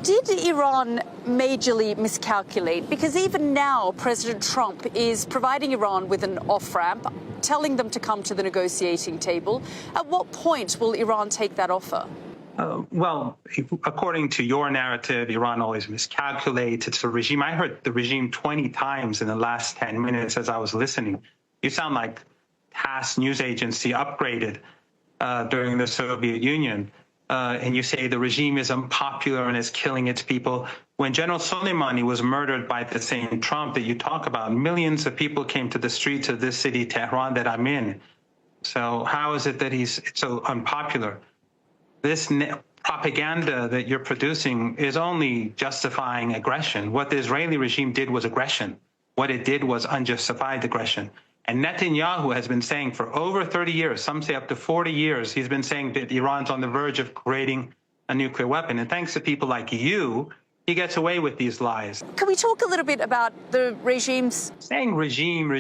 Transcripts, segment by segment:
Did Iran majorly miscalculate? Because even now, President Trump is providing Iran with an off-ramp, telling them to come to the negotiating table. At what point will Iran take that offer? Well, according to your narrative, Iran always miscalculates. It's a regime. I heard the regime 20 times in the last 10 minutes as I was listening. You sound like TASS news agency upgraded during the Soviet Union. And you say the regime is unpopular and is killing its people. When General Soleimani was murdered by the same Trump that you talk about, millions of people came to the streets of this city, Tehran, that I'm in. So how is it that he's so unpopular? This propaganda that you're producing is only justifying aggression. What the Israeli regime did was aggression. What it did was unjustified aggression. And Netanyahu has been saying for over 30 years, some say up to 40 years, he's been saying that Iran's on the verge of creating a nuclear weapon. And thanks to people like you, he gets away with these lies. Can we talk a little bit about the regimes? Saying regime,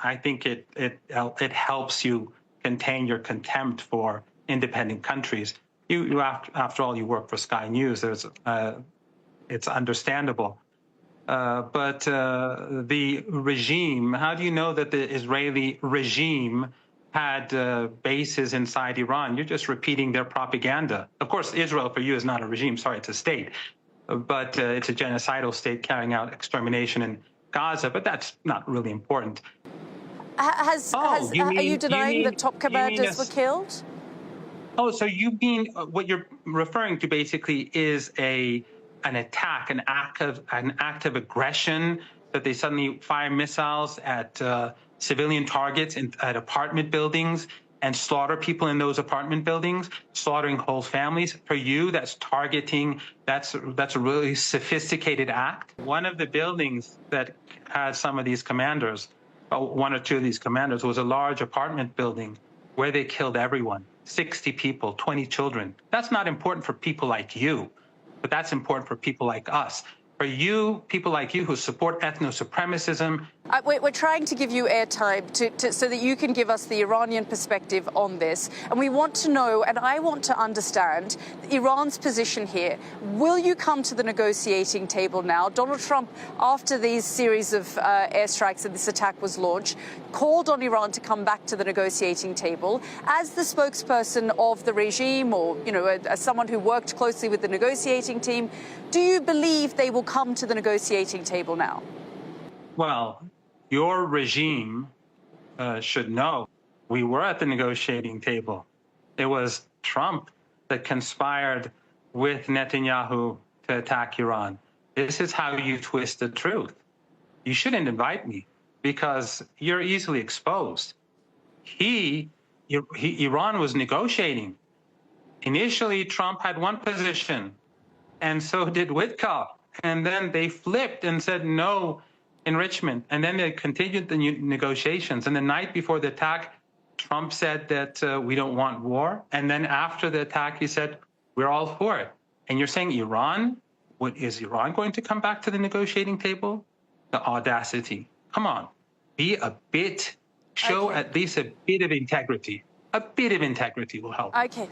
I think it helps you contain your contempt for independent countries. You after all, you work for Sky News. It's understandable. But the regime, how do you know that the Israeli regime had bases inside Iran? You're just repeating their propaganda. Of course, Israel for you is not a regime. Sorry, it's a state. But it's a genocidal state carrying out extermination in Gaza. But that's not really important. Are you denying that top commanders were killed? Oh, so you mean what you're referring to basically is an attack, an act of aggression, that they suddenly fire missiles at civilian targets at apartment buildings and slaughter people in those apartment buildings, slaughtering whole families. For you, that's targeting. That's a really sophisticated act. One of the buildings that had some of these commanders, one or two of these commanders, was a large apartment building where they killed everyone. 60 people, 20 children. That's not important for people like you, but that's important for people like us. For you, people like you who support ethno-supremacism. We're trying to give you airtime so that you can give us the Iranian perspective on this. And we want to know, and I want to understand, Iran's position here. Will you come to the negotiating table now? Donald Trump, after these series of airstrikes and this attack was launched, called on Iran to come back to the negotiating table. As the spokesperson of the regime, or as someone who worked closely with the negotiating team, do you believe they will come to the negotiating table now? Well, your regime should know we were at the negotiating table. It was Trump that conspired with Netanyahu to attack Iran. This is how you twist the truth. You shouldn't invite me because you're easily exposed. Iran was negotiating. Initially, Trump had one position, and so did Witkoff. And then they flipped and said no enrichment. And then they continued the negotiations. And the night before the attack, Trump said that we don't want war. And then after the attack, he said, we're all for it. And you're saying Iran? Is Iran going to come back to the negotiating table? The audacity. Come on. Show at least a bit of integrity. A bit of integrity will help. Okay.